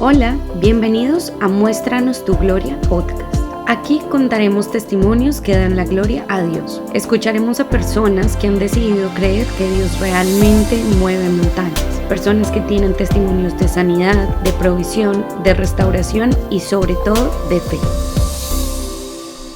Hola, bienvenidos a Muéstranos tu Gloria podcast. Aquí contaremos testimonios que dan la gloria a Dios. Escucharemos a personas que han decidido creer que Dios realmente mueve montañas. Personas que tienen testimonios de sanidad, de provisión, de restauración y sobre todo de fe.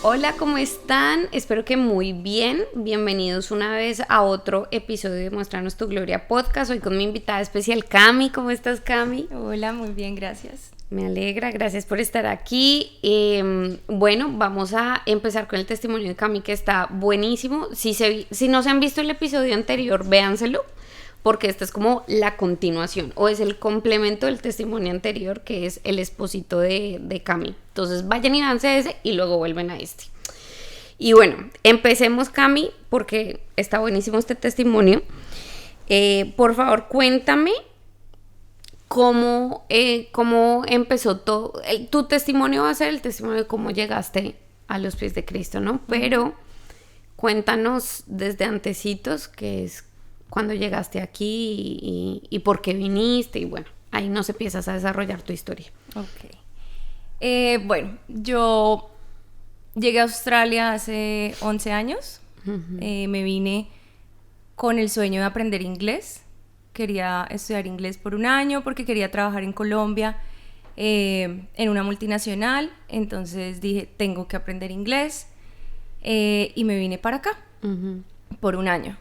Hola, ¿cómo están? Espero que muy bien. Bienvenidos una vez a otro episodio de Muéstranos tu Gloria podcast. Hoy con mi invitada especial, Cami. ¿Cómo estás, Cami? Hola, muy bien, gracias. Me alegra, gracias por estar aquí. Bueno, vamos a empezar con el testimonio de Cami, que está buenísimo. Si no se han visto el episodio anterior, véanselo, porque esta es como la continuación, o es el complemento del testimonio anterior, que es el esposito de Cami. Entonces vayan y danse ese y luego vuelven a este. Y bueno, empecemos, Cami, porque está buenísimo este testimonio. Por favor, cuéntame cómo empezó todo. Tu testimonio va a ser el testimonio de cómo llegaste a los pies de Cristo, ¿no? Pero cuéntanos desde antecitos, que es cuando llegaste aquí y por qué viniste, y bueno, ahí nos empiezas a desarrollar tu historia. Ok. Bueno, yo llegué a Australia hace 11 años. Me vine con el sueño de aprender inglés. Quería estudiar inglés por un año porque quería trabajar en Colombia en una multinacional. Entonces dije, tengo que aprender inglés, y me vine para acá por un año.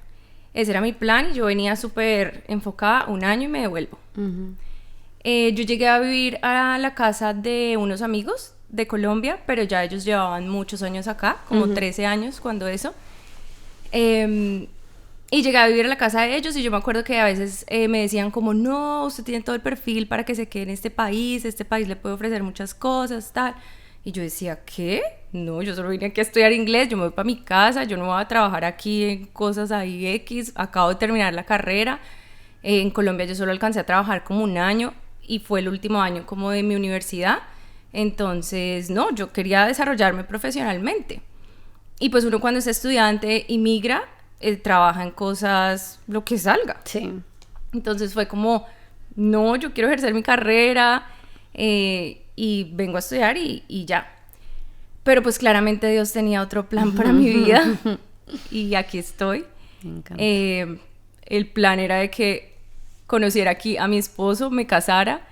Ese era mi plan. Yo venía súper enfocada, un año y me devuelvo. Yo llegué a vivir a la casa de unos amigos de Colombia, pero ya ellos llevaban muchos años acá, como 13 años cuando eso. Y llegué a vivir a la casa de ellos y yo me acuerdo que a veces me decían como, no, usted tiene todo el perfil para que se quede en este país le puede ofrecer muchas cosas, tal. Y yo decía, ¿qué? No, yo solo vine aquí a estudiar inglés, yo me voy para mi casa, yo no voy a trabajar aquí en cosas ahí X, acabo de terminar la carrera. En Colombia yo solo alcancé a trabajar como un año y fue el último año como de mi universidad. Entonces, no, yo quería desarrollarme profesionalmente. Y pues uno cuando es estudiante y migra, trabaja en cosas, lo que salga. Sí. Entonces fue como, no, yo quiero ejercer mi carrera y vengo a estudiar y ya. Pero pues claramente Dios tenía otro plan para mi vida y aquí estoy. Me encanta. El plan era de que conociera aquí a mi esposo, me casara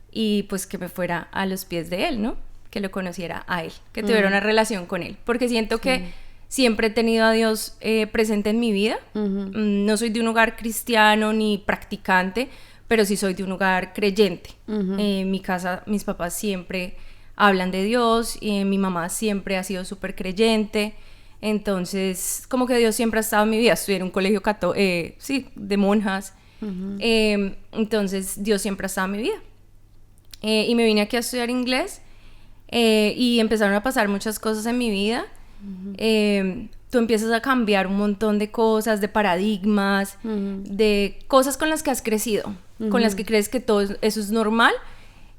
y pues que me fuera a los pies de él, ¿no? Que lo conociera a él, que tuviera una relación con él. Porque siento que siempre he tenido a Dios presente en mi vida. No soy de un hogar cristiano ni practicante, pero sí soy de un hogar creyente. En mi casa, mis papás siempre hablan de Dios y mi mamá siempre ha sido súper creyente. Entonces, como que Dios siempre ha estado en mi vida. Estudié en un colegio de monjas. Entonces, Dios siempre ha estado en mi vida. Y me vine aquí a estudiar inglés y empezaron a pasar muchas cosas en mi vida. Tú empiezas a cambiar un montón de cosas, de paradigmas, de cosas con las que has crecido, con las que crees que todo eso es normal,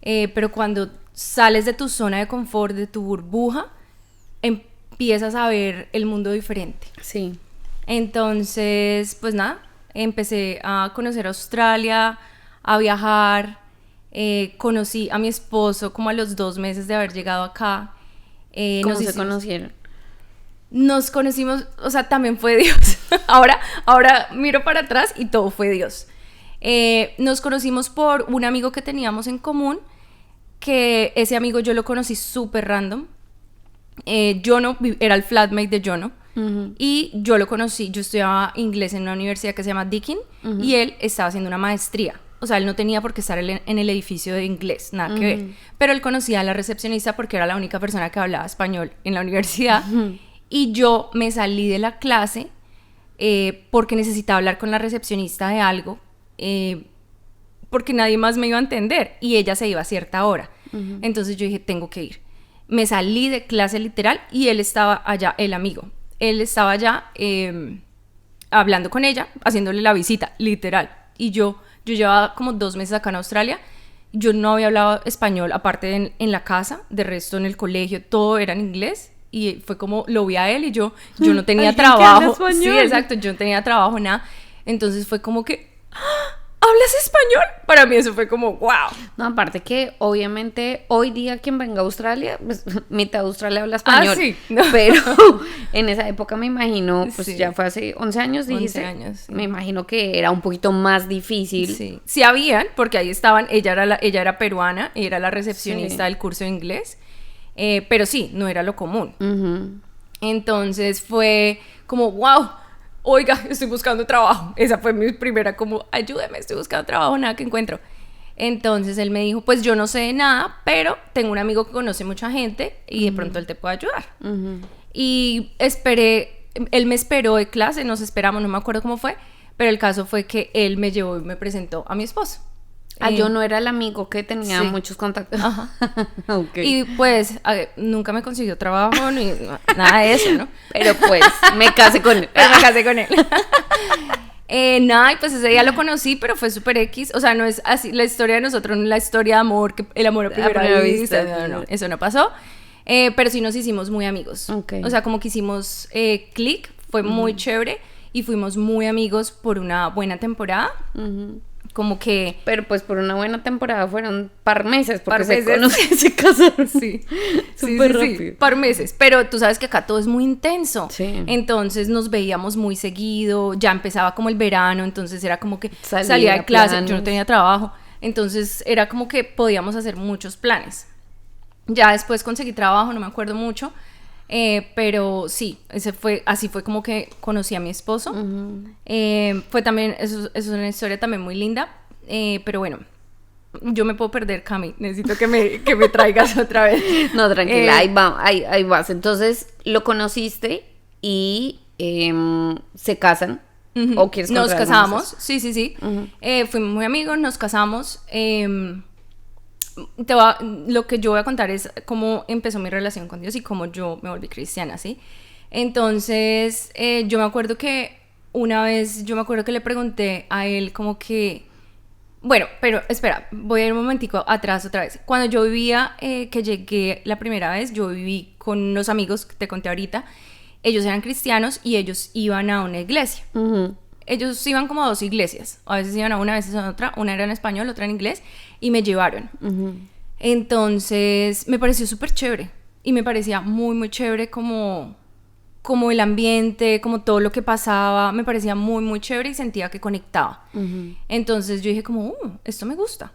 pero cuando sales de tu zona de confort, de tu burbuja, empiezas a ver el mundo diferente. Sí. Entonces, pues nada, empecé a conocer Australia, a viajar, conocí a mi esposo como a los 2 meses de haber llegado acá. ¿Cómo se conocieron? Nos conocimos, o sea, también fue Dios. ahora miro para atrás y todo fue Dios. Nos conocimos por un amigo que teníamos en común, que ese amigo yo lo conocí súper random. Jono era el flatmate de Jono. Y yo lo conocí, yo estudiaba inglés en una universidad que se llama Deakin, y él estaba haciendo una maestría. O sea, él no tenía por qué estar en el edificio de inglés, nada que ver. Pero él conocía a la recepcionista porque era la única persona que hablaba español en la universidad. Y yo me salí de la clase porque necesitaba hablar con la recepcionista de algo, porque nadie más me iba a entender y ella se iba a cierta hora. Entonces yo dije, tengo que ir. Me salí de clase literal y él estaba allá, el amigo. Él estaba allá hablando con ella, haciéndole la visita, literal. Y yo llevaba como 2 meses acá en Australia. Yo no había hablado español, aparte en la casa, de resto en el colegio, todo era en inglés. Y fue como, lo vi a él y yo no tenía trabajo. Sí, exacto, yo no tenía trabajo, nada. Entonces fue como que, ¿hablas español? Para mí eso fue como, wow. No, aparte que obviamente hoy día quien venga a Australia, pues mitad de Australia habla español. Sí. No. Pero en esa época me imagino, pues Sí. ya fue hace 11 años, dijiste. 11 años, sí. Me imagino que era un poquito más difícil. Sí, sí habían, porque ahí estaban, ella era peruana, era la recepcionista del curso de inglés, pero sí, no era lo común. Ujú. Entonces fue como, wow, oiga, estoy buscando trabajo. Esa fue mi primera como, ayúdeme, estoy buscando trabajo, nada que encuentro. Entonces él me dijo, pues yo no sé de nada, pero tengo un amigo que conoce mucha gente y de pronto él te puede ayudar. Y él me esperó de clase, nos esperamos, no me acuerdo cómo fue, pero el caso fue que él me llevó y me presentó a mi esposo. Yo no era el amigo que tenía sí. muchos contactos. Ajá. Okay. Y pues nunca me consiguió trabajo ni nada de eso, ¿no? Pero pues me casé con él. Pero me casé con él. Nada, y pues ese día lo conocí, pero fue súper X. O sea, no es así la historia de nosotros, no es la historia de amor, que el amor a primera vista. No, eso no pasó. Pero sí nos hicimos muy amigos. Okay. O sea, como que hicimos clic, fue muy chévere y fuimos muy amigos por una buena temporada. Como que... Pero pues por una buena temporada fueron par meses, porque par meses. se casaron. Sí, súper rápido. Sí, par meses. Pero tú sabes que acá todo es muy intenso. Sí. Entonces nos veíamos muy seguido, ya empezaba como el verano, entonces era como que Salir salía a de clase, planes. yo no tenía trabajo, entonces era como que podíamos hacer muchos planes. Ya después conseguí trabajo, no me acuerdo mucho, pero sí, así fue como que conocí a mi esposo. Fue también, eso es una historia también muy linda, pero bueno, yo me puedo perder, Cami, necesito que me traigas otra vez. No, tranquila, ahí vas. Entonces, lo conociste y se casan. ¿O quieres Nos contar casamos, más? sí. Fuimos muy amigos, nos casamos. Lo que yo voy a contar es cómo empezó mi relación con Dios y cómo yo me volví cristiana, ¿sí? Entonces, yo me acuerdo que una vez, le pregunté a él como que... Bueno, pero espera, voy a ir un momentico atrás otra vez. Cuando yo vivía, que llegué la primera vez, yo viví con unos amigos que te conté ahorita. Ellos eran cristianos y ellos iban a una iglesia. Ellos iban como a 2 iglesias. A veces iban a una, a veces a otra. Una era en español, otra en inglés. Y me llevaron. Entonces, me pareció súper chévere. Y me parecía muy, muy chévere como el ambiente, como todo lo que pasaba. Me parecía muy, muy chévere y sentía que conectaba. Entonces, yo dije como, esto me gusta.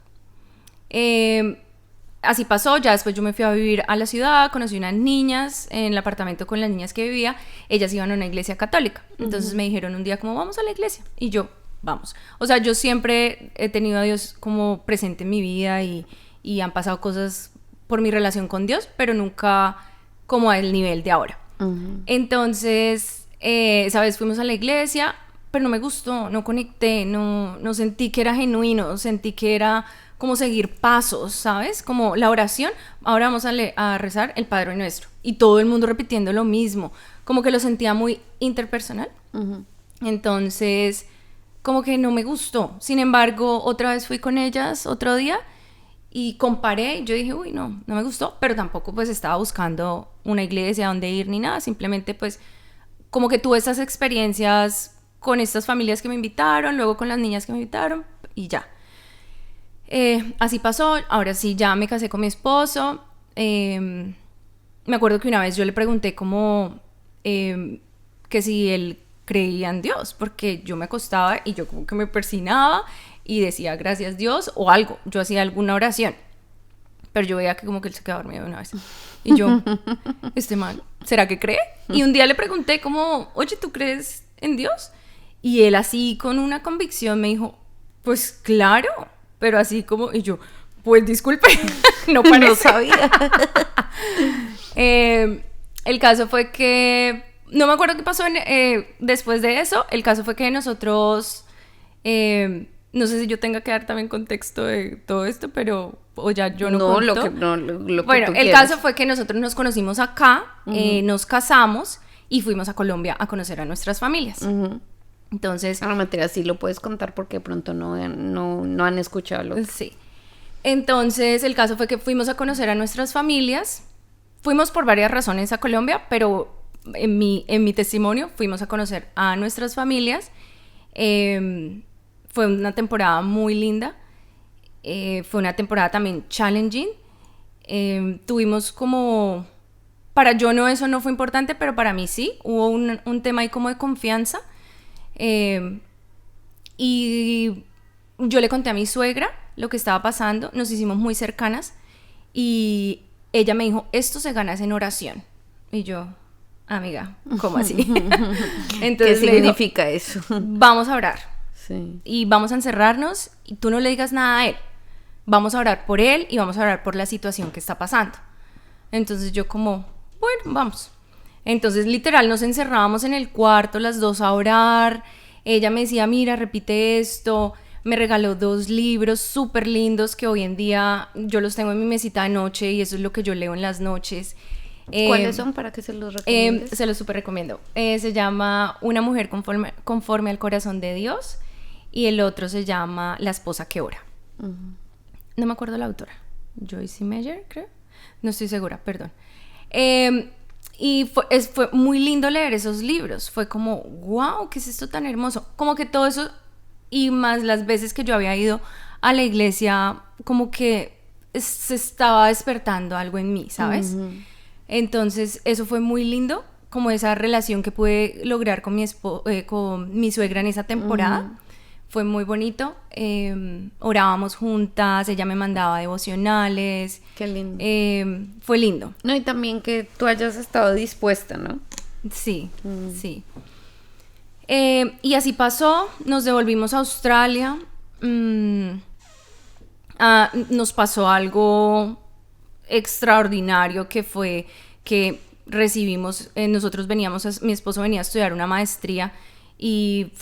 Así pasó, ya después yo me fui a vivir a la ciudad, conocí unas niñas en el apartamento con las niñas que vivía, ellas iban a una iglesia católica, entonces me dijeron un día como vamos a la iglesia, y yo, vamos. O sea, yo siempre he tenido a Dios como presente en mi vida y han pasado cosas por mi relación con Dios, pero nunca como al nivel de ahora. Entonces, esa vez fuimos a la iglesia, pero no me gustó, no conecté, no sentí que era genuino, sentí que era... como seguir pasos, ¿sabes? Como la oración, ahora vamos a rezar el Padre Nuestro, y todo el mundo repitiendo lo mismo, como que lo sentía muy interpersonal. Entonces, como que no me gustó. Sin embargo, otra vez fui con ellas otro día y comparé, y yo dije, uy, no me gustó, pero tampoco pues estaba buscando una iglesia donde ir ni nada, simplemente pues como que tuve estas experiencias con estas familias que me invitaron, luego con las niñas que me invitaron, y ya. Así pasó, ahora sí ya me casé con mi esposo. Me acuerdo que una vez yo le pregunté como que si él creía en Dios, porque yo me acostaba y yo como que me persinaba y decía gracias Dios o algo, yo hacía alguna oración, pero yo veía que como que él se quedaba dormido de una vez y yo, este man, ¿será que cree? Y un día le pregunté como, oye, ¿tú crees en Dios? Y él así con una convicción me dijo, pues claro, pero así como, y yo, pues disculpe, no parece. No sabía. El caso fue que, no me acuerdo qué pasó después de eso, el caso fue que nosotros, no sé si yo tenga que dar también contexto de todo esto, pero, o ya yo no cuento. Bueno, el quieras. caso fue que nosotros nos conocimos acá, nos casamos y fuimos a Colombia a conocer a nuestras familias. Entonces... No, mentira, sí lo puedes contar porque de pronto no han escuchado lo que... Sí. Entonces, el caso fue que fuimos a conocer a nuestras familias. Fuimos por varias razones a Colombia, pero en mi testimonio fuimos a conocer a nuestras familias. Fue una temporada muy linda. Fue una temporada también challenging. Tuvimos como... Para yo no, eso no fue importante, pero para mí sí. Hubo un tema ahí como de confianza. Y yo le conté a mi suegra lo que estaba pasando. Nos hicimos muy cercanas. Y ella me dijo, esto se gana en oración. Y yo, amiga, ¿cómo así? Entonces, ¿qué significa eso? Vamos a orar. Sí. Y vamos a encerrarnos y tú no le digas nada a él. Vamos a orar por él y vamos a orar por la situación que está pasando. Entonces yo como, bueno, vamos. Entonces literal nos encerrábamos en el cuarto las dos a orar. Ella me decía, mira, repite esto. Me regaló 2 libros súper lindos que hoy en día yo los tengo en mi mesita de noche y eso es lo que yo leo en las noches. ¿Cuáles son para que se los recomiendes? Se los súper recomiendo. Se llama Una mujer conforme al corazón de Dios y el otro se llama La esposa que ora. Uh-huh. No me acuerdo la autora. Joyce Meyer, creo. No estoy segura, perdón. Y fue muy lindo leer esos libros. Fue como, wow, ¿qué es esto tan hermoso? Como que todo eso, y más las veces que yo había ido a la iglesia, como que se estaba despertando algo en mí, ¿sabes? Uh-huh. Entonces, eso fue muy lindo, como esa relación que pude lograr con mi suegra en esa temporada. Uh-huh. Fue muy bonito. Orábamos juntas, ella me mandaba devocionales. Qué lindo. Fue lindo. No, y también que tú hayas estado dispuesta, ¿no? Sí, sí. Y así pasó, nos devolvimos a Australia. Nos pasó algo extraordinario que fue que recibimos, nosotros mi esposo venía a estudiar una maestría y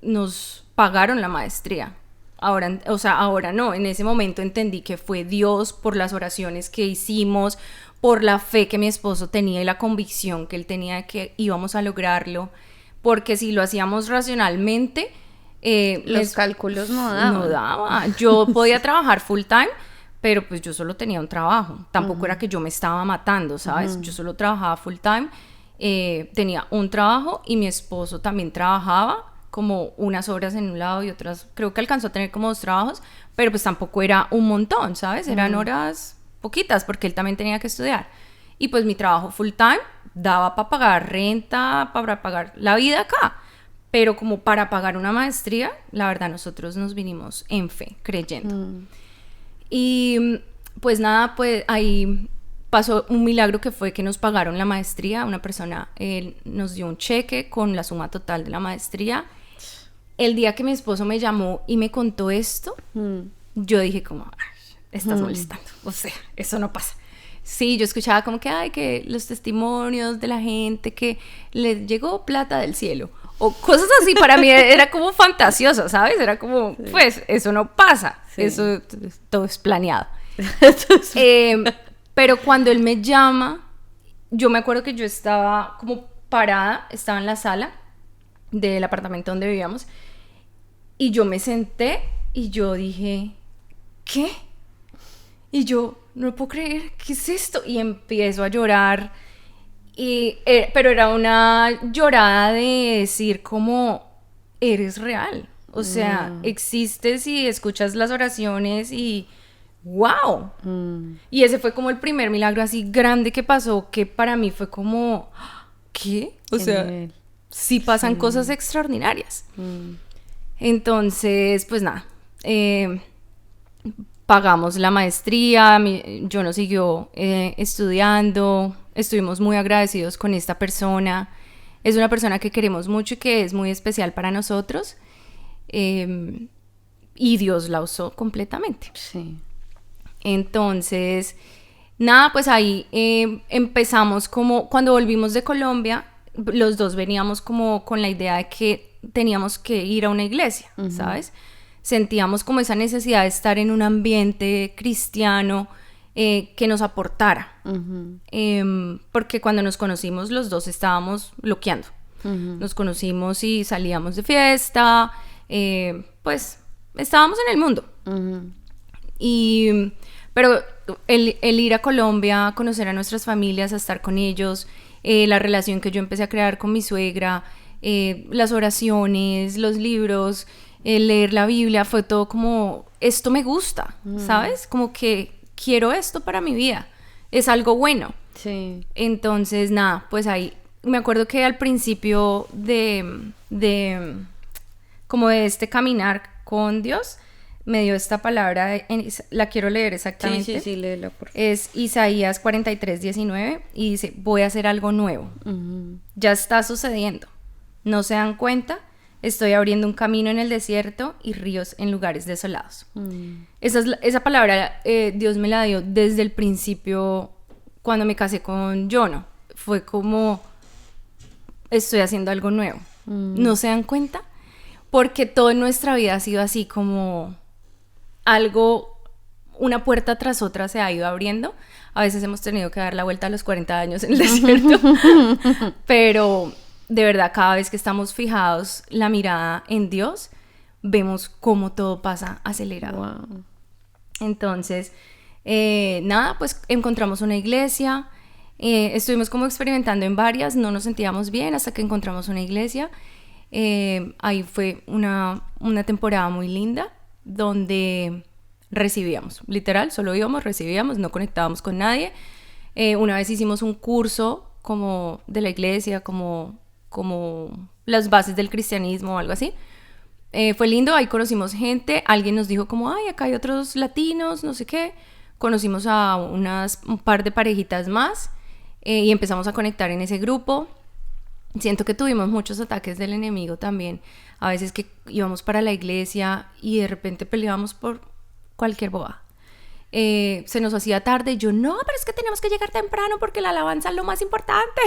nos pagaron la maestría. Ahora no, en ese momento entendí que fue Dios por las oraciones que hicimos, por la fe que mi esposo tenía y la convicción que él tenía de que íbamos a lograrlo, porque si lo hacíamos racionalmente, los cálculos no daban. No daba. Yo podía trabajar full time, pero pues yo solo tenía un trabajo. Tampoco era que yo me estaba matando, ¿sabes? Yo solo trabajaba full time. Tenía un trabajo y mi esposo también trabajaba como unas horas en un lado y otras. Creo que alcanzó a tener como 2 trabajos, pero pues tampoco era un montón, ¿sabes? Eran horas poquitas porque él también tenía que estudiar. Y pues mi trabajo full time daba para pagar renta, para pagar la vida acá. Pero como para pagar una maestría, la verdad nosotros nos vinimos en fe, creyendo. Y pues nada, pues ahí pasó un milagro que fue que nos pagaron la maestría. Una persona nos dio un cheque con la suma total de la maestría. El día que mi esposo me llamó y me contó esto, yo dije como, estás molestando, o sea, eso no pasa. Sí, yo escuchaba como que los testimonios de la gente que les llegó plata del cielo o cosas así. Para mí era como fantasioso, ¿sabes? Era como, pues, eso no pasa, eso todo es planeado. Pero cuando él me llama, yo me acuerdo que yo estaba como parada, estaba en la sala del apartamento donde vivíamos y yo me senté y yo dije, ¿qué? Y yo, no puedo creer, ¿qué es esto? Y empiezo a llorar, pero era una llorada de decir como, eres real, o sea, existes y escuchas las oraciones y ¡wow! Y ese fue como el primer milagro así grande que pasó, que para mí fue como, ¿qué? O sea, sí pasan cosas extraordinarias. Entonces, pues nada, pagamos la maestría, yo no siguió estudiando, estuvimos muy agradecidos con esta persona. Es una persona que queremos mucho y que es muy especial para nosotros. Y Dios la usó completamente. Sí. Entonces, nada, pues ahí empezamos como, cuando volvimos de Colombia, los dos veníamos como con la idea de que teníamos que ir a una iglesia, ¿sabes? Sentíamos como esa necesidad de estar en un ambiente cristiano que nos aportara. Porque cuando nos conocimos los dos estábamos loqueando. Nos conocimos y salíamos de fiesta, pues estábamos en el mundo. Pero el ir a Colombia, a conocer a nuestras familias, a estar con ellos, la relación que yo empecé a crear con mi suegra, las oraciones, los libros, el leer la Biblia, fue todo como, esto me gusta, ¿sabes? Como que quiero esto para mi vida, es algo bueno. Sí. Entonces, nada, pues ahí, me acuerdo que al principio como de este caminar con Dios, me dio esta palabra, la quiero leer exactamente. Sí, léela, por favor. Es Isaías 43:19 y dice, voy a hacer algo nuevo. Ya está sucediendo. ¿No se dan cuenta? Estoy abriendo un camino en el desierto y ríos en lugares desolados. Esa palabra Dios me la dio desde el principio cuando me casé con Jono. Fue como, estoy haciendo algo nuevo. ¿No se dan cuenta? Porque todo en nuestra vida ha sido así como algo, una puerta tras otra se ha ido abriendo. A veces hemos tenido que dar la vuelta a los 40 años en el desierto. Pero de verdad, cada vez que estamos fijados la mirada en Dios, vemos cómo todo pasa acelerado. Wow. Entonces, nada, pues encontramos una iglesia. Estuvimos como experimentando en varias, no nos sentíamos bien hasta que encontramos una iglesia. Ahí fue una temporada muy linda donde recibíamos, literal, solo íbamos, recibíamos, no conectábamos con nadie. Una vez hicimos un curso como de la iglesia, como las bases del cristianismo o algo así. Fue lindo, ahí conocimos gente, alguien nos dijo como, ay, acá hay otros latinos, no sé qué. Conocimos a un par de parejitas más y empezamos a conectar en ese grupo. Siento que tuvimos muchos ataques del enemigo también. A veces que íbamos para la iglesia y de repente peleábamos por cualquier boba. Se nos hacía tarde y yo, no, pero es que tenemos que llegar temprano porque la alabanza es lo más importante.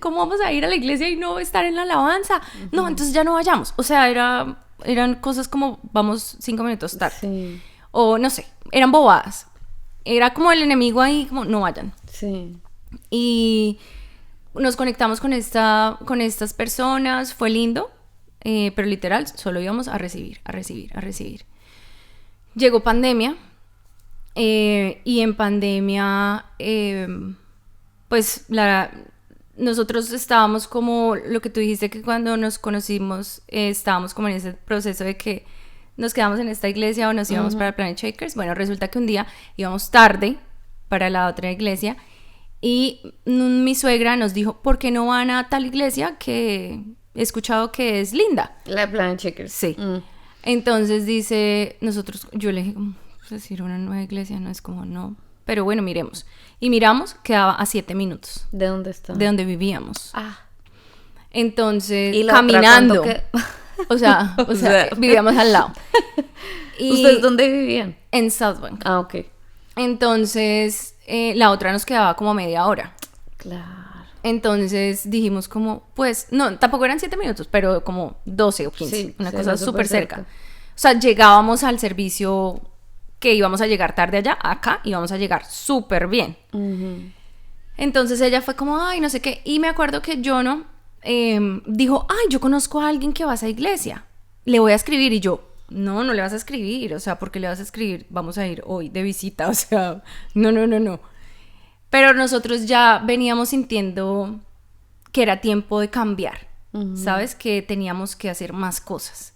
¿Cómo vamos a ir a la iglesia y no estar en la alabanza? No, entonces ya no vayamos. O sea, eran cosas como, vamos 5 minutos tarde. Sí. O no sé, eran bobadas. Era como el enemigo ahí, como, no vayan. Sí. Y nos conectamos con estas personas, fue lindo, pero literal, solo íbamos a recibir. Llegó pandemia, y en pandemia, pues nosotros estábamos como, lo que tú dijiste que cuando nos conocimos, estábamos como en ese proceso de que nos quedamos en esta iglesia o nos íbamos para Planet Shakers. Bueno, resulta que un día íbamos tarde para la otra iglesia y mi suegra nos dijo, ¿por qué no van a tal iglesia que he escuchado que es linda? La de Planet Shakers. Sí. Entonces dice, yo le dije, pues ir a una nueva iglesia no es como, no. Pero bueno, miremos. Y miramos, quedaba a 7 minutos. ¿De dónde está? De donde vivíamos. Ah. Entonces, ¿Y la caminando. otra, o sea, vivíamos al lado. Y ¿ustedes dónde vivían? en South Bank. Ah, ok. Entonces, la otra nos quedaba como media hora. Claro. Entonces dijimos como, pues, no, tampoco eran 7 minutos, pero como 12 o 15. Sí, una sí, cosa era súper súper cerca. cerca. O sea, llegábamos al servicio que íbamos a llegar tarde allá, acá íbamos a llegar súper bien. Entonces ella fue como, ay, no sé qué. Y me acuerdo que Jono dijo, ay, yo conozco a alguien que va a esa iglesia. Le voy a escribir. Y yo, no le vas a escribir. O sea, ¿por qué le vas a escribir? Vamos a ir hoy de visita. O sea, no. Pero nosotros ya veníamos sintiendo que era tiempo de cambiar. ¿Sabes? Que teníamos que hacer más cosas.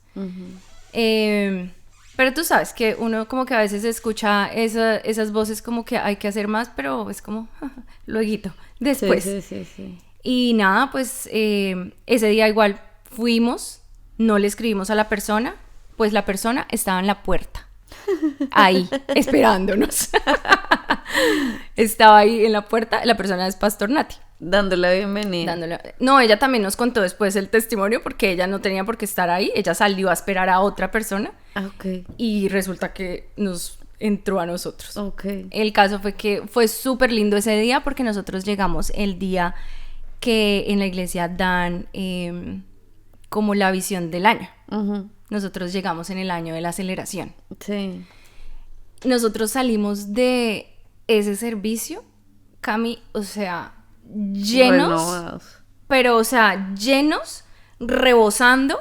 Pero tú sabes que uno como que a veces escucha esas voces como que hay que hacer más, pero es como, lueguito, después. Sí. Y nada, pues ese día igual fuimos, no le escribimos a la persona, pues la persona estaba en la puerta, ahí, esperándonos. Estaba ahí en la puerta, la persona es Pastor Nati. Dándole la bienvenida. No, ella también nos contó después el testimonio porque ella no tenía por qué estar ahí, ella salió a esperar a otra persona. Ah, ok. Y resulta que nos entró a nosotros. Ok. El caso fue que fue súper lindo ese día porque nosotros llegamos el día que en la iglesia dan como la visión del año. Nosotros llegamos en el año de la aceleración. Sí. Nosotros salimos de ese servicio, Cami, o sea, llenos, renovados. pero o sea, llenos, rebosando,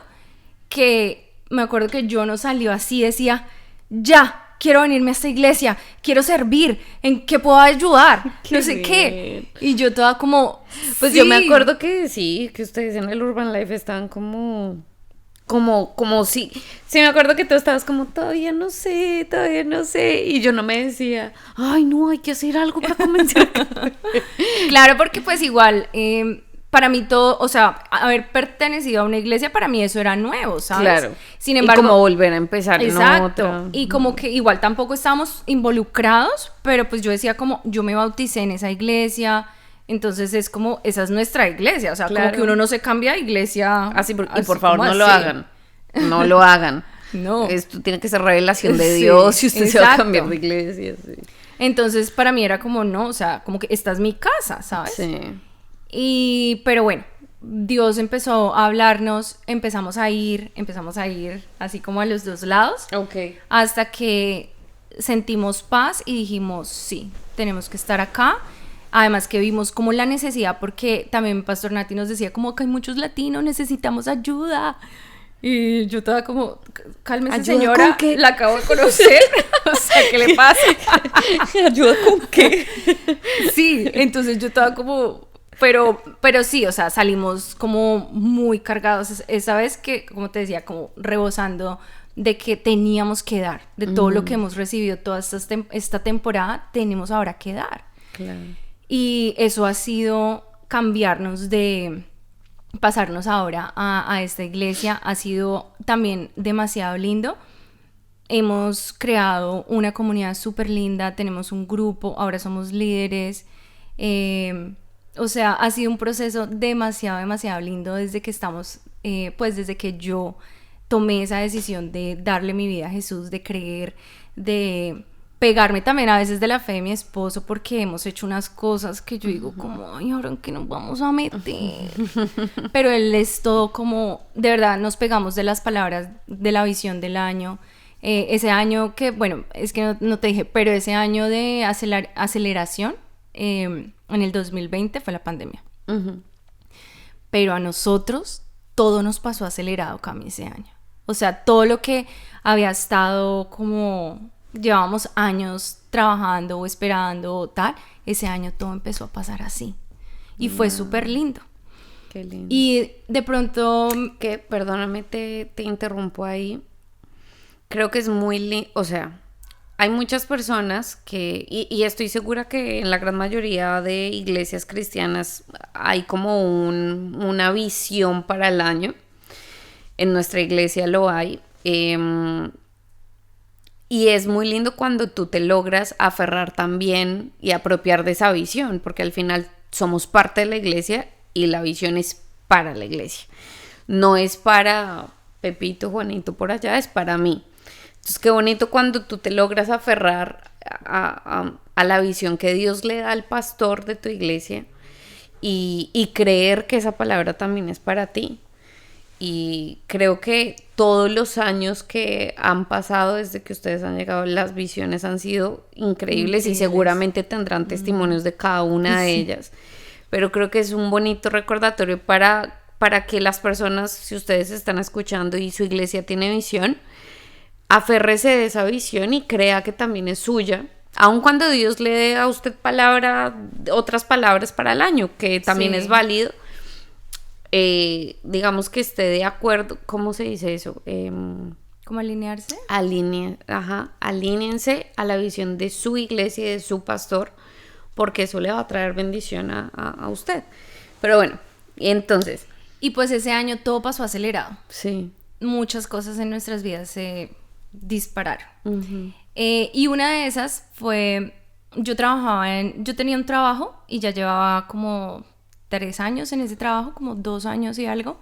que me acuerdo que yo no salió así, decía, ya, quiero venirme a esta iglesia, quiero servir, ¿en qué puedo ayudar? No sé qué. Y yo toda como, pues sí. Yo me acuerdo que sí, que ustedes en el Urban Life estaban como como si, sí me acuerdo que tú estabas como, todavía no sé, y yo no me decía, ay no, hay que hacer algo para comenzar. Claro, porque pues igual, para mí todo, o sea, haber pertenecido a una iglesia, para mí eso era nuevo, ¿sabes? Claro. Sin embargo, y como volver a empezar en exacto, otra. y como que igual tampoco estábamos involucrados, pero pues yo decía como, yo me bauticé en esa iglesia, entonces es como, esa es nuestra iglesia, o sea, Claro. como que uno no se cambia de iglesia. Así, y así por favor, como no lo así. hagan. No lo hagan. No. Esto tiene que ser revelación de Sí, Dios si usted se va a exacto. cambiar de iglesia. Sí. Entonces para mí era como, no, o sea, como que esta es mi casa, ¿sabes? Sí. Pero bueno, Dios empezó a hablarnos, empezamos a ir así como a los dos lados, Ok. hasta que sentimos paz y dijimos, sí, tenemos que estar acá. Además que vimos como la necesidad, porque también Pastor Nati nos decía como que hay muchos latinos, necesitamos ayuda. Y yo estaba como, cálmese ¿Ayuda señora, con qué? la acabo de conocer, o sea, ¿qué le pasa? ¿Ayuda con qué? Sí, entonces yo estaba como, pero sí, o sea, salimos como muy cargados esa vez, que, como te decía, como rebosando de que teníamos que dar, de todo lo que hemos recibido toda esta temporada, tenemos ahora que dar. Claro. Y eso ha sido cambiarnos de pasarnos ahora a esta iglesia, ha sido también demasiado lindo. Hemos creado una comunidad súper linda, tenemos un grupo, ahora somos líderes. O sea, ha sido un proceso demasiado lindo desde que estamos, pues desde que yo tomé esa decisión de darle mi vida a Jesús, de creer, de pegarme también a veces de la fe de mi esposo, porque hemos hecho unas cosas que yo digo como, ay, ¿ahora en qué nos vamos a meter? Pero él es todo como, de verdad, nos pegamos de las palabras de la visión del año. Ese año que, bueno, es que no te dije, pero ese año de aceleración, en el 2020 fue la pandemia. Pero a nosotros todo nos pasó acelerado, Cami, ese año. O sea, todo lo que había estado como llevábamos años trabajando o esperando o tal, ese año todo empezó a pasar así. Y fue súper lindo. Qué lindo. Y de pronto... Que, perdóname, te interrumpo ahí. Creo que es muy lindo, o sea, hay muchas personas que, y estoy segura que en la gran mayoría de iglesias cristianas hay como una visión para el año. En nuestra iglesia lo hay. Y es muy lindo cuando tú te logras aferrar también y apropiar de esa visión, porque al final somos parte de la iglesia y la visión es para la iglesia. No es para Pepito, Juanito por allá, es para mí. Entonces qué bonito cuando tú te logras aferrar a la visión que Dios le da al pastor de tu iglesia y creer que esa palabra también es para ti. Y creo que todos los años que han pasado desde que ustedes han llegado, las visiones han sido increíbles y seguramente tendrán testimonios de cada una de ellas. Pero creo que es un bonito recordatorio para que las personas, si ustedes están escuchando y su iglesia tiene visión, aférrese de esa visión y crea que también es suya. Aun cuando Dios le dé a usted otras palabras para el año, que también es válido. Digamos que esté de acuerdo, ¿cómo se dice eso? ¿Cómo alinearse? Alíñense a la visión de su iglesia y de su pastor, porque eso le va a traer bendición a usted. Pero bueno, entonces. Y pues ese año todo pasó acelerado. Sí. Muchas cosas en nuestras vidas se dispararon. Y una de esas fue, yo tenía un trabajo y ya llevaba como 3 años en ese trabajo, como 2 años y algo.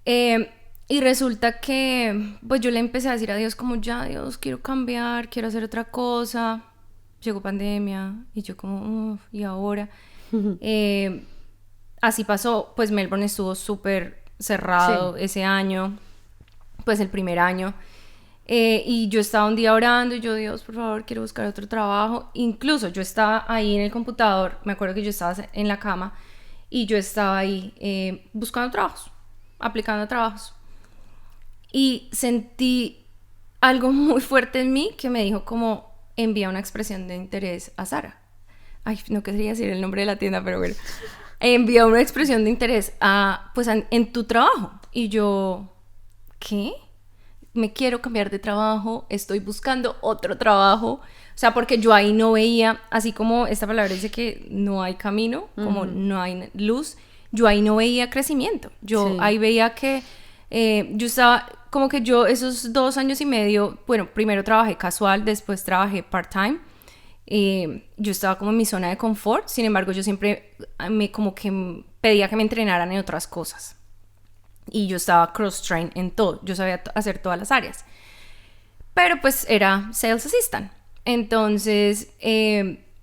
Y resulta que pues yo le empecé a decir a Dios como, ya Dios, quiero cambiar, quiero hacer otra cosa. Llegó pandemia y yo como, ¿y ahora? Así pasó, pues Melbourne estuvo súper cerrado ese año, pues el primer año. Y yo estaba un día orando y yo, Dios, por favor, quiero buscar otro trabajo. Incluso yo estaba ahí en el computador, me acuerdo que yo estaba en la cama y yo estaba ahí buscando trabajos, aplicando trabajos. Y sentí algo muy fuerte en mí que me dijo como, envía una expresión de interés a Sara. Ay, no quería decir el nombre de la tienda, pero bueno. Envía una expresión de interés en tu trabajo. Y yo, ¿qué? Me quiero cambiar de trabajo, estoy buscando otro trabajo. O sea, porque yo ahí no veía, así como esta palabra dice que no hay camino, como no hay luz, yo ahí no veía crecimiento. Yo ahí veía que yo estaba, como que yo esos 2 años y medio, bueno, primero trabajé casual, después trabajé part-time. Yo estaba como en mi zona de confort, sin embargo yo siempre como que pedía que me entrenaran en otras cosas. Y yo estaba cross-trained en todo, yo sabía hacer todas las áreas. Pero pues era sales assistant. Entonces,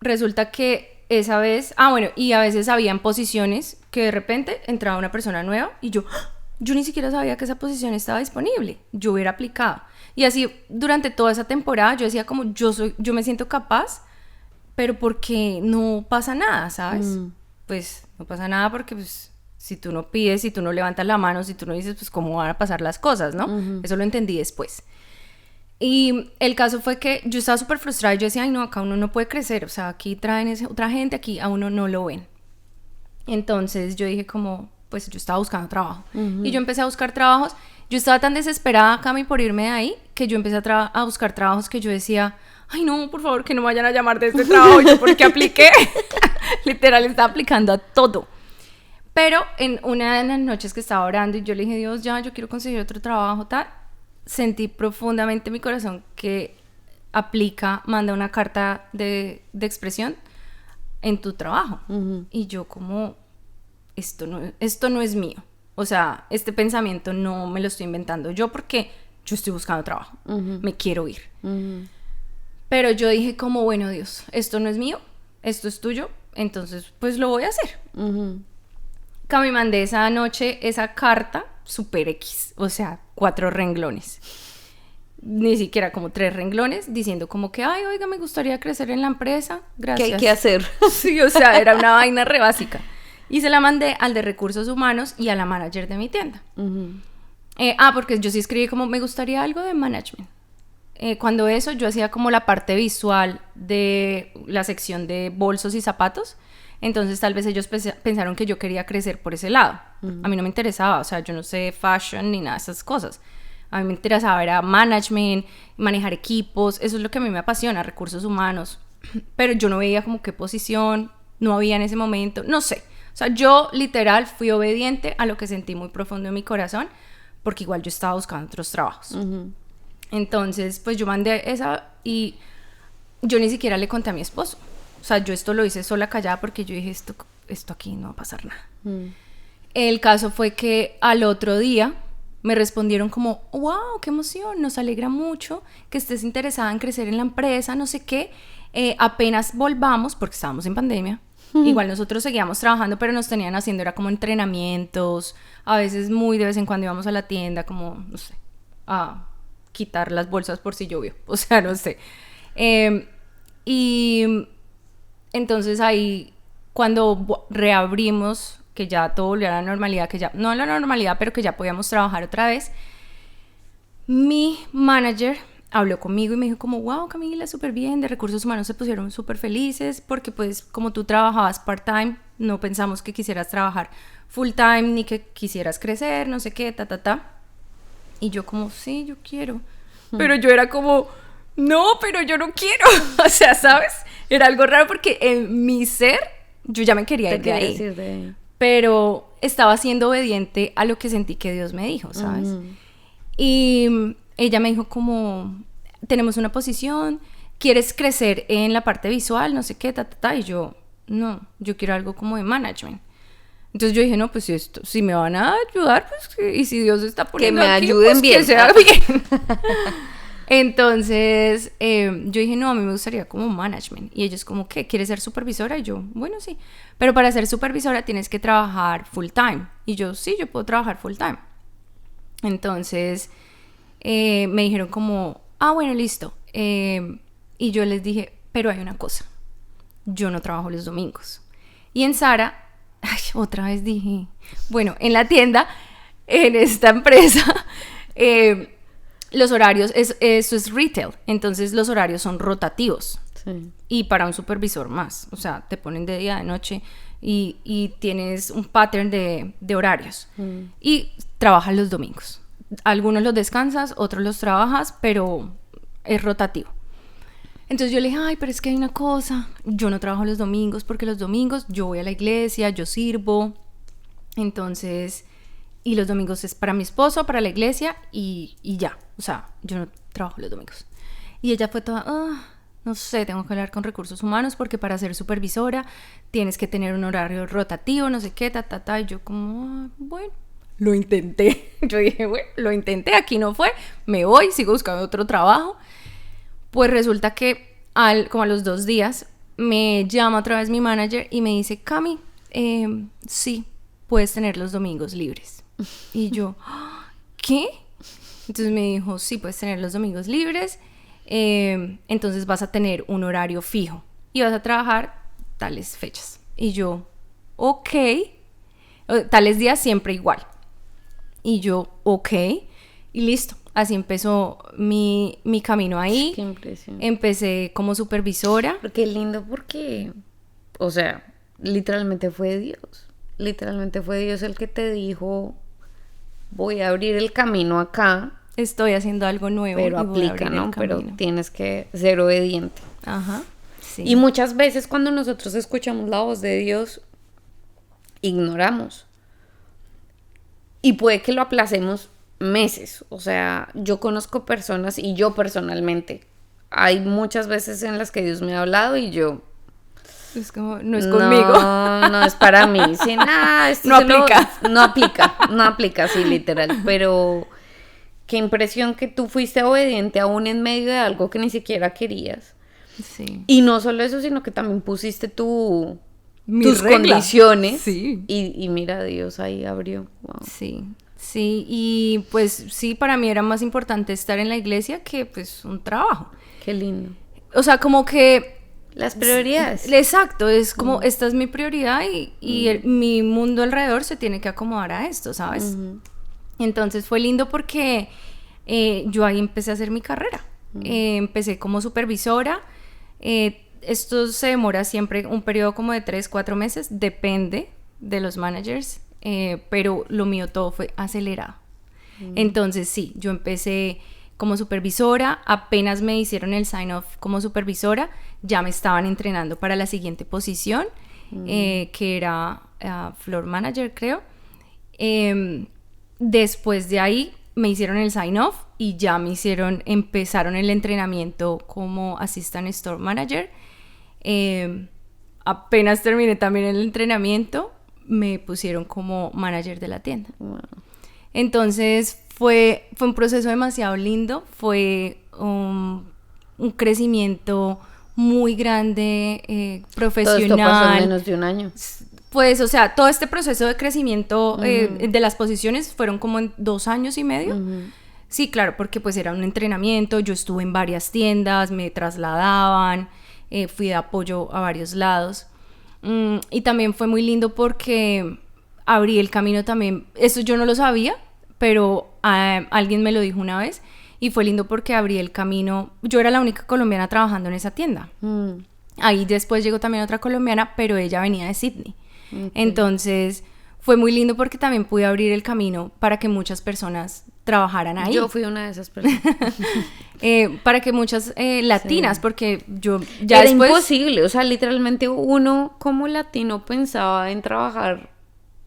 resulta que esa vez, bueno, y a veces habían posiciones que de repente entraba una persona nueva y yo ni siquiera sabía que esa posición estaba disponible. Yo hubiera aplicado. Y así, durante toda esa temporada, yo decía como, yo me siento capaz, pero porque no pasa nada, ¿sabes? Pues no pasa nada porque pues si tú no pides, si tú no levantas la mano, si tú no dices, pues cómo van a pasar las cosas, ¿no? Eso lo entendí después. Y el caso fue que yo estaba súper frustrada. Yo decía, ay no, acá uno no puede crecer. O sea, aquí traen otra gente, aquí a uno no lo ven. Entonces yo dije como, pues yo estaba buscando trabajo. Y yo empecé a buscar trabajos. Yo estaba tan desesperada, Cami, por irme de ahí, que yo empecé a buscar trabajos que yo decía, ay no, por favor, que no me vayan a llamar de este trabajo. Yo, ¿por qué apliqué? Literal, estaba aplicando a todo. Pero en una de las noches que estaba orando y yo le dije, Dios, ya, yo quiero conseguir otro trabajo, tal, sentí profundamente en mi corazón que manda una carta de expresión en tu trabajo. Y yo como, esto no es mío. O sea, este pensamiento no me lo estoy inventando yo porque yo estoy buscando trabajo. Me quiero ir. Pero yo dije como, bueno, Dios, esto no es mío, esto es tuyo, entonces pues lo voy a hacer. Me mandé esa noche esa carta super X, o sea, 4 renglones, ni siquiera como 3 renglones, diciendo como que, ay, oiga, me gustaría crecer en la empresa, gracias. ¿Qué hay que hacer? Sí, o sea, era una vaina re básica. Y se la mandé al de recursos humanos y a la manager de mi tienda. Porque yo sí escribí como, me gustaría algo de management. Cuando eso, yo hacía como la parte visual de la sección de bolsos y zapatos. Entonces tal vez ellos pensaron que yo quería crecer por ese lado. A mí no me interesaba, o sea, yo no sé fashion ni nada de esas cosas. A mí me interesaba, era management, manejar equipos, eso es lo que a mí me apasiona, recursos humanos. Pero yo no veía como qué posición, no había en ese momento, no sé. O sea, yo literal fui obediente a lo que sentí muy profundo en mi corazón, porque igual yo estaba buscando otros trabajos. Entonces, pues yo mandé esa y yo ni siquiera le conté a mi esposo. O sea, yo esto lo hice sola callada porque yo dije, esto aquí no va a pasar nada. El caso fue que al otro día me respondieron como, wow, qué emoción, nos alegra mucho que estés interesada en crecer en la empresa, no sé qué. Apenas volvamos, porque estábamos en pandemia, igual nosotros seguíamos trabajando, pero nos tenían haciendo, era como entrenamientos, a veces muy de vez en cuando íbamos a la tienda, como, no sé, a quitar las bolsas por si llovió, o sea, no sé. Y entonces ahí, cuando reabrimos, que ya todo volvió a la normalidad, que ya, no a la normalidad, pero que ya podíamos trabajar otra vez, mi manager habló conmigo y me dijo como, wow, Camila, súper bien, de recursos humanos se pusieron súper felices, porque pues como tú trabajabas part-time, no pensamos que quisieras trabajar full-time, ni que quisieras crecer, no sé qué, Y yo como, sí, yo quiero. Pero yo era como, no, pero yo no quiero. O sea, ¿sabes? Era algo raro porque en mi ser yo ya me quería ir de ahí. Pero estaba siendo obediente a lo que sentí que Dios me dijo, ¿sabes? Y ella me dijo como, tenemos una posición, ¿quieres crecer en la parte visual? No sé qué, Y yo, no, yo quiero algo como de management. Entonces yo dije, no, pues si me van a ayudar, pues, y si Dios está poniendo que me aquí, ayuden pues, bien. Que sea bien. Entonces yo dije, no, a mí me gustaría como management. Y ellos como, ¿qué? ¿Quieres ser supervisora? Y yo, bueno, sí. Pero para ser supervisora tienes que trabajar full time. Y yo, sí, yo puedo trabajar full time. Entonces me dijeron como, bueno, listo. Y yo les dije, pero hay una cosa. Yo no trabajo los domingos. Y en Zara, otra vez dije, bueno, en la tienda, en esta empresa, los horarios, eso es retail, entonces los horarios son rotativos. Sí. Y para un supervisor más, o sea, te ponen de día, de noche y tienes un pattern de horarios. Y trabajas los domingos. algunos los descansas, otros los trabajas, pero es rotativo. Entonces yo le dije, ay, pero es que hay una cosa, yo no trabajo los domingos porque los domingos yo voy a la iglesia, yo sirvo, entonces, y los domingos es para mi esposo, para la iglesia y ya, o sea, yo no trabajo los domingos. Y ella fue toda, no sé, tengo que hablar con recursos humanos porque para ser supervisora tienes que tener un horario rotativo, no sé qué, y yo como, bueno, lo intenté. Yo dije, bueno, lo intenté, aquí no fue, me voy, sigo buscando otro trabajo. Pues resulta que como a los 2 días me llama otra vez mi manager y me dice, Cami, sí, puedes tener los domingos libres. Y yo, ¿qué? Entonces me dijo, sí, puedes tener los domingos libres, entonces vas a tener un horario fijo y vas a trabajar tales fechas. Y yo, ok, tales días siempre igual. Y yo, ok, y listo. Así empezó mi camino ahí. Qué impresión. Empecé como supervisora. Pero qué lindo porque, o sea, literalmente fue Dios. Literalmente fue Dios el que te dijo, voy a abrir el camino acá. Estoy haciendo algo nuevo. Pero aplica, ¿no? Pero tienes que ser obediente. Ajá, sí. Y muchas veces cuando nosotros escuchamos la voz de Dios, ignoramos. Y puede que lo aplacemos meses. O sea, yo conozco personas y yo personalmente, hay muchas veces en las que Dios me ha hablado y yo, es como, no es conmigo. No es para mí. Sí, esto no aplica. No aplica, sí, literal. Pero qué impresión que tú fuiste obediente aún en medio de algo que ni siquiera querías. Sí. Y no solo eso, sino que también pusiste tus regla. condiciones. Sí. Y mira, Dios ahí abrió. Wow. Sí. Sí, y pues sí, para mí era más importante estar en la iglesia que pues un trabajo. Qué lindo. O sea, como que... Las prioridades. Exacto, es como, esta es mi prioridad y mi mundo alrededor se tiene que acomodar a esto, ¿sabes? Entonces fue lindo porque yo ahí empecé a hacer mi carrera. Empecé como supervisora. Esto se demora siempre un periodo como de 3-4 meses, depende de los managers. Pero lo mío todo fue acelerado. Entonces sí, yo empecé como supervisora, apenas me hicieron el sign off como supervisora, ya me estaban entrenando para la siguiente posición, que era floor manager, creo. Después de ahí me hicieron el sign off y ya empezaron el entrenamiento como assistant store manager. Apenas terminé también el entrenamiento, me pusieron como manager de la tienda. Wow. Entonces fue un proceso demasiado lindo, fue un crecimiento muy grande, profesional. Todo esto pasó en menos de un año. Pues, o sea, todo este proceso de crecimiento de las posiciones fueron como en 2 años y medio. Sí, claro, porque pues era un entrenamiento, yo estuve en varias tiendas, me trasladaban, fui de apoyo a varios lados. Y también fue muy lindo porque abrí el camino también. Eso yo no lo sabía, pero alguien me lo dijo una vez. Y fue lindo porque abrí el camino. Yo era la única colombiana trabajando en esa tienda. Ahí después llegó también otra colombiana, pero ella venía de Sydney. Okay. Entonces fue muy lindo porque también pude abrir el camino para que muchas personas trabajaran ahí. Yo fui una de esas personas. Para que muchas latinas, sí. Porque yo ya era después... imposible, o sea, literalmente uno como latino pensaba en trabajar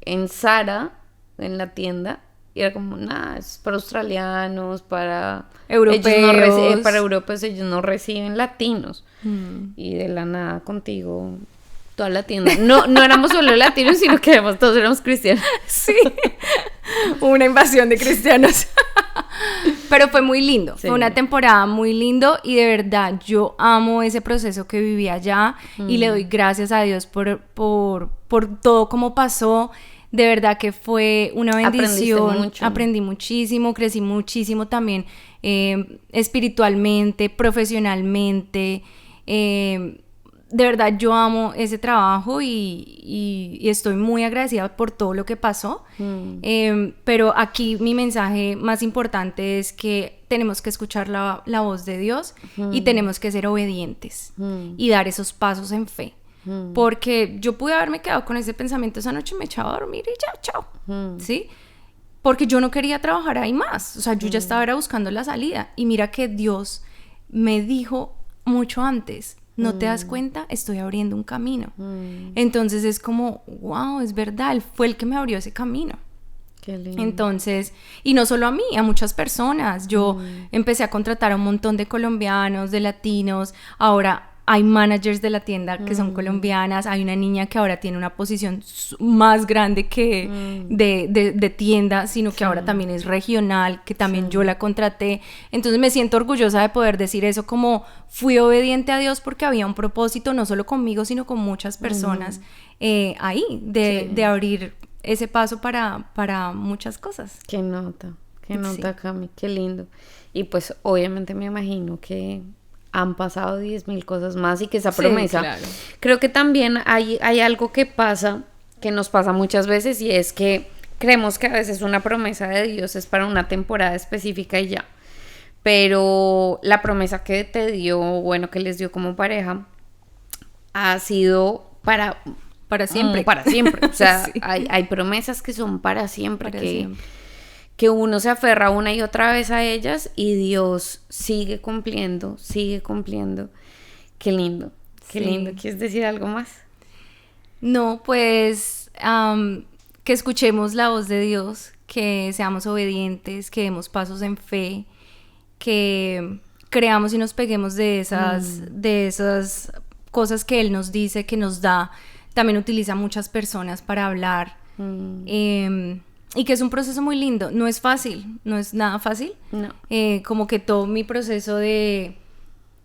en Zara, en la tienda, y era como, nada, es para australianos, para europeos. Para europeos ellos no reciben latinos. Y de la nada contigo... toda la tienda. No éramos solo latinos, sino que todos éramos cristianos. Sí. Una invasión de cristianos. Pero fue muy lindo. Sí. Fue una temporada muy lindo y de verdad yo amo ese proceso que viví allá y le doy gracias a Dios por todo como pasó. De verdad que fue una bendición. Aprendí muchísimo, crecí muchísimo también espiritualmente, profesionalmente. De verdad yo amo ese trabajo y estoy muy agradecida por todo lo que pasó. Pero aquí mi mensaje más importante es que tenemos que escuchar la voz de Dios y tenemos que ser obedientes y dar esos pasos en fe. Porque yo pude haberme quedado con ese pensamiento esa noche, me echaba a dormir y ya, chao. ¿Sí? porque yo no quería trabajar ahí más, o sea, yo ya estaba era buscando la salida, y mira que Dios me dijo mucho antes, ¿no te das cuenta? Estoy abriendo un camino. Entonces es como, wow, es verdad, Él fue el que me abrió ese camino. Qué lindo. Entonces, y no solo a mí, a muchas personas. Yo empecé a contratar a un montón de colombianos, de latinos. Ahora hay managers de la tienda que son colombianas. Hay una niña que ahora tiene una posición más grande que de tienda, sino que ahora también es regional, que también yo la contraté. Entonces me siento orgullosa de poder decir eso, como fui obediente a Dios porque había un propósito, no solo conmigo, sino con muchas personas ahí, de abrir ese paso para muchas cosas. Qué nota, Cami, qué lindo. Y pues obviamente me imagino que han pasado 10,000 cosas más y que esa promesa, claro. Creo que también hay algo que pasa, que nos pasa muchas veces, y es que creemos que a veces una promesa de Dios es para una temporada específica y ya, pero la promesa que te dio, bueno, que les dio como pareja, ha sido para siempre. Para siempre. O sea, Sí. hay promesas que son para siempre, Para siempre. que uno se aferra una y otra vez a ellas y Dios sigue cumpliendo. Qué lindo, qué Sí. lindo. ¿Quieres decir algo más? No, pues que escuchemos la voz de Dios, que seamos obedientes, que demos pasos en fe, que creamos y nos peguemos de esas cosas que Él nos dice, que nos da. También utiliza muchas personas para hablar. Y que es un proceso muy lindo. No es fácil, no es nada fácil. No. Como que todo mi proceso de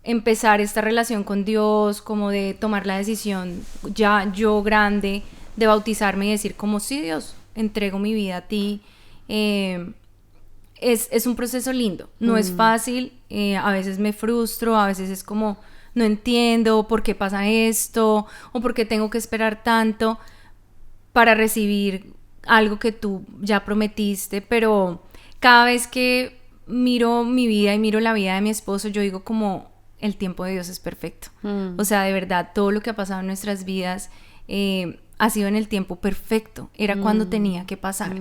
empezar esta relación con Dios, como de tomar la decisión ya yo grande, de bautizarme y decir como sí, Dios, entrego mi vida a ti. Es un proceso lindo, no es fácil, a veces me frustro, a veces es como no entiendo por qué pasa esto o por qué tengo que esperar tanto para recibir algo que tú ya prometiste, pero cada vez que miro mi vida y miro la vida de mi esposo, yo digo como el tiempo de Dios es perfecto. O sea, de verdad, todo lo que ha pasado en nuestras vidas ha sido en el tiempo perfecto, era cuando tenía que pasar.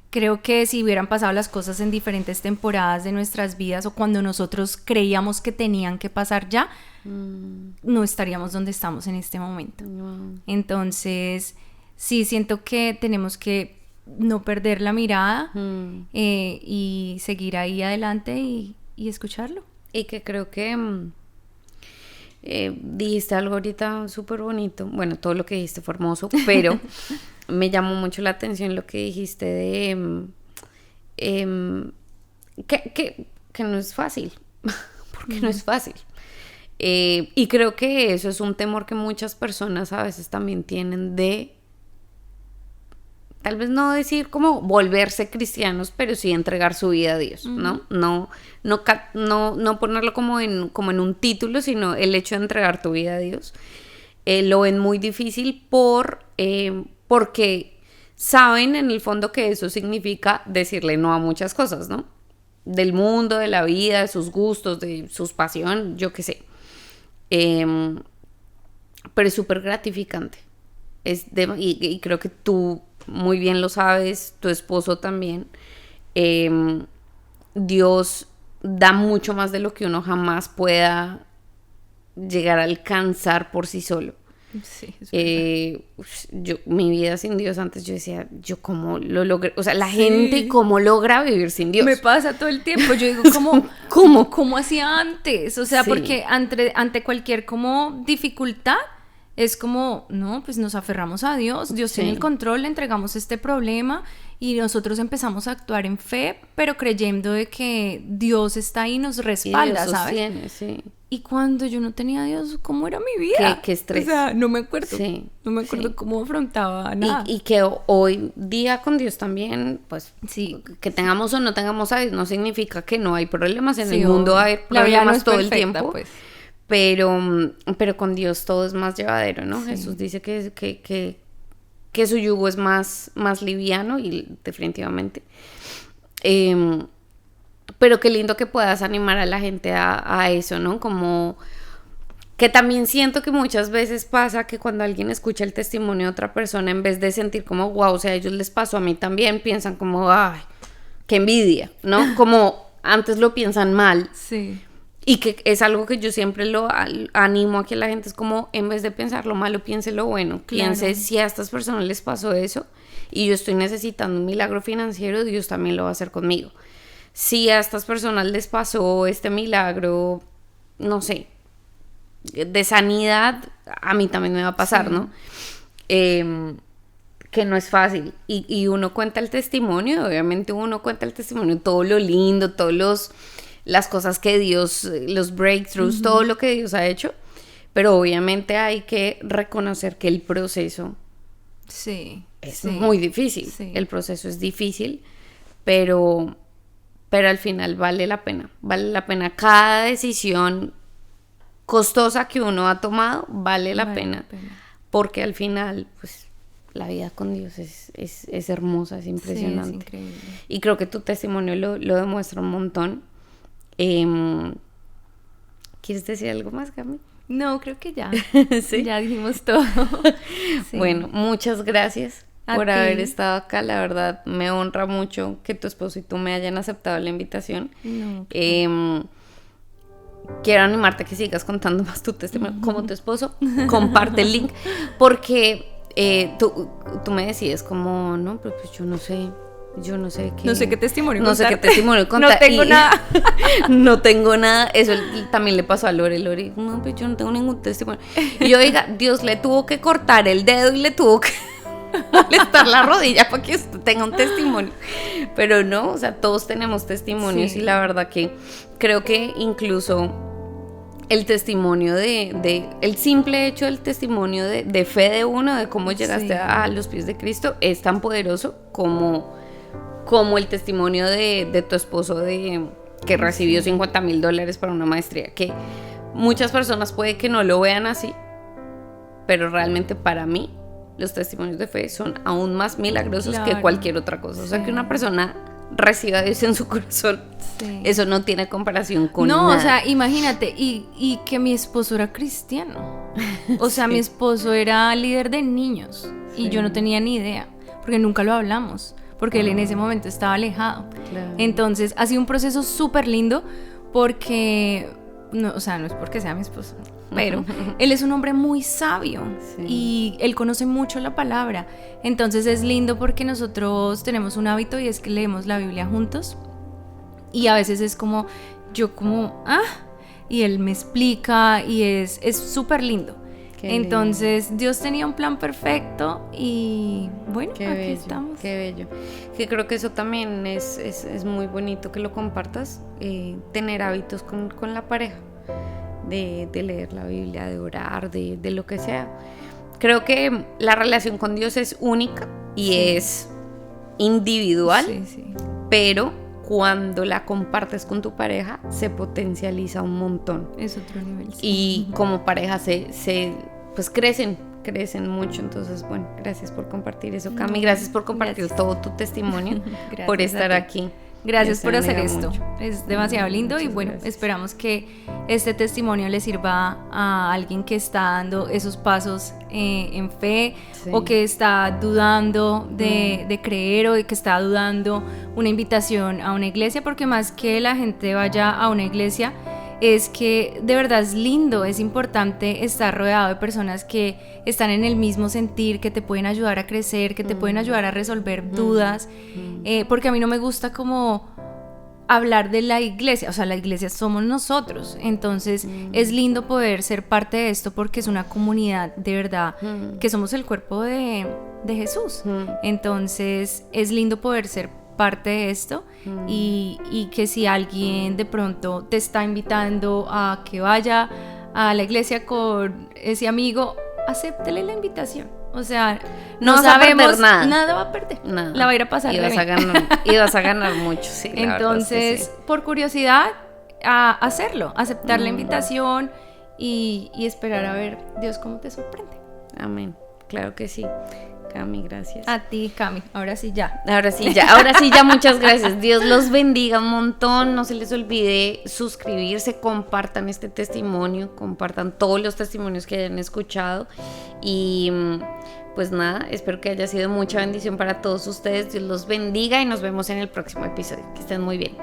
Creo que si hubieran pasado las cosas en diferentes temporadas de nuestras vidas o cuando nosotros creíamos que tenían que pasar ya, no estaríamos donde estamos en este momento. Entonces, sí, siento que tenemos que no perder la mirada y seguir ahí adelante y escucharlo. Y que creo que dijiste algo ahorita súper bonito. Bueno, todo lo que dijiste fue hermoso, pero me llamó mucho la atención lo que dijiste de que no es fácil, porque no es fácil. Y creo que eso es un temor que muchas personas a veces también tienen de, tal vez no decir como volverse cristianos, pero sí entregar su vida a Dios, ¿no? No ponerlo como en un título, sino el hecho de entregar tu vida a Dios. Lo ven muy difícil porque saben en el fondo que eso significa decirle no a muchas cosas, ¿no? Del mundo, de la vida, de sus gustos, de sus pasiones, yo qué sé. Pero es súper gratificante. Y creo que tú muy bien lo sabes, tu esposo también. Dios da mucho más de lo que uno jamás pueda llegar a alcanzar por sí solo. Sí, mi vida sin Dios, antes yo decía, yo cómo lo logré, o sea, la gente cómo logra vivir sin Dios. Me pasa todo el tiempo, yo digo ¿cómo hacía antes? O sea, porque ante cualquier como dificultad es como, no, pues nos aferramos a Dios, Dios tiene el control, le entregamos este problema y nosotros empezamos a actuar en fe, pero creyendo de que Dios está ahí y nos respalda, Dios sostiene, ¿sabes? Sí. Y cuando yo no tenía a Dios, ¿cómo era mi vida? Qué estrés. O sea, no me acuerdo. Sí, No me acuerdo cómo afrontaba nada. Y que hoy día con Dios también, pues, que tengamos o no tengamos a Dios, no significa que no hay problemas. En el mundo hay problemas todo el tiempo. Pues. Pero con Dios todo es más llevadero, ¿no? Sí. Jesús dice que su yugo es más liviano y definitivamente. Pero qué lindo que puedas animar a la gente a eso, ¿no? Como que también siento que muchas veces pasa que cuando alguien escucha el testimonio de otra persona, en vez de sentir como, wow, o sea, a ellos les pasó, a mí también, piensan como, ay, qué envidia, ¿no? Como antes lo piensan mal. Sí. Y que es algo que yo siempre lo animo a que la gente es como, en vez de pensar lo malo, piense lo bueno. Claro. Piense, si a estas personas les pasó eso y yo estoy necesitando un milagro financiero, Dios también lo va a hacer conmigo. Si a estas personas les pasó este milagro, no sé, de sanidad, a mí también me va a pasar, Sí. ¿no? Que no es fácil. Y uno cuenta el testimonio, obviamente uno cuenta el testimonio, todo lo lindo, las cosas que Dios, los breakthroughs, todo lo que Dios ha hecho, pero obviamente hay que reconocer que el proceso Sí. es sí. muy difícil. Sí. El proceso es difícil, pero al final vale la pena. Cada decisión costosa que uno ha tomado vale la pena, porque al final, pues, la vida con Dios es hermosa, es impresionante. Sí, es increíble. Y creo que tu testimonio lo demuestra un montón. ¿Quieres decir algo más, Cami? No, creo que ya. Sí. Ya dijimos todo. Sí. Bueno, muchas gracias A por ti. haber estado acá. La verdad, me honra mucho que tu esposo y tú me hayan aceptado la invitación. No, Quiero animarte a que sigas contando más tu testimonio como tu esposo. Comparte el link, porque tú me decías como, no, pero pues yo no sé qué. No sé qué testimonio No sé qué contarte. testimonio contar. No tengo nada. No tengo nada. Eso también le pasó a Lore. No, pues yo no tengo ningún testimonio. Y yo, oiga, Dios le tuvo que cortar el dedo y le tuvo que molestar la rodilla para que usted tenga un testimonio. Pero no, o sea, todos tenemos testimonios, Sí. y la verdad que creo que incluso el testimonio el simple hecho del testimonio de fe de uno, de cómo llegaste Sí. a los pies de Cristo, es tan poderoso como el testimonio de tu esposo que recibió $50,000 para una maestría, que muchas personas puede que no lo vean así, pero realmente para mí los testimonios de fe son aún más milagrosos que Claro. cualquier otra cosa. O sea, Sí. que una persona reciba a Dios en su corazón, Sí. eso no tiene comparación con No, nada. o sea, imagínate, y que mi esposo era cristiano. O sea, Sí. mi esposo era líder de niños y yo no tenía ni idea, porque nunca lo hablamos, porque él en ese momento estaba alejado. Claro. Entonces, ha sido un proceso súper lindo porque, no, o sea, no es porque sea mi esposo, pero él es un hombre muy sabio. Sí. Y él conoce mucho la palabra. Entonces es lindo porque nosotros tenemos un hábito y es que leemos la Biblia juntos. Y a veces es como, y él me explica y es súper lindo. Qué Entonces Dios tenía un plan perfecto y bueno, Qué aquí bello, estamos. qué bello. Que creo que eso también es muy bonito que lo compartas, tener hábitos con la pareja, de leer la Biblia, de orar, de lo que sea. Creo que la relación con Dios es única y Sí. es individual, Sí, sí. pero cuando la compartes con tu pareja se potencializa un montón. Es otro nivel. Sí. Y como pareja pues crecen mucho. Entonces, bueno, gracias por compartir eso, Cami. Gracias por compartir Gracias. todo tu testimonio, Gracias por a estar ti. aquí. Gracias Dios te por hacer bendiga esto. mucho. Es demasiado lindo y Muchas bueno, gracias. esperamos que este testimonio le sirva a alguien que está dando esos pasos en fe Sí. o que está dudando de creer o que está dudando una invitación a una iglesia, porque más que la gente vaya a una iglesia, es que de verdad es lindo, es importante estar rodeado de personas que están en el mismo sentir, que te pueden ayudar a crecer, que te pueden ayudar a resolver dudas, porque a mí no me gusta como hablar de la iglesia, o sea, la iglesia somos nosotros, entonces es lindo poder ser parte de esto porque es una comunidad de verdad, que somos el cuerpo de Jesús, entonces es lindo poder ser parte de esto y que si alguien de pronto te está invitando a que vaya a la iglesia con ese amigo, acéptele la invitación. O sea, No no vas a perder sabemos nada. va a perder. Nada. La va a ir a pasar Y re vas a bien. ganar mucho, sí. la verdad es que Entonces, sí. por curiosidad, a hacerlo, aceptar la invitación y esperar a ver Dios cómo te sorprende. Amén. Claro que sí. Cami, gracias. A ti, Cami. Ahora sí ya. Ahora sí ya, muchas gracias. Dios los bendiga un montón. No se les olvide suscribirse, compartan este testimonio, compartan todos los testimonios que hayan escuchado. Y pues nada, espero que haya sido mucha bendición para todos ustedes. Dios los bendiga y nos vemos en el próximo episodio. Que estén muy bien.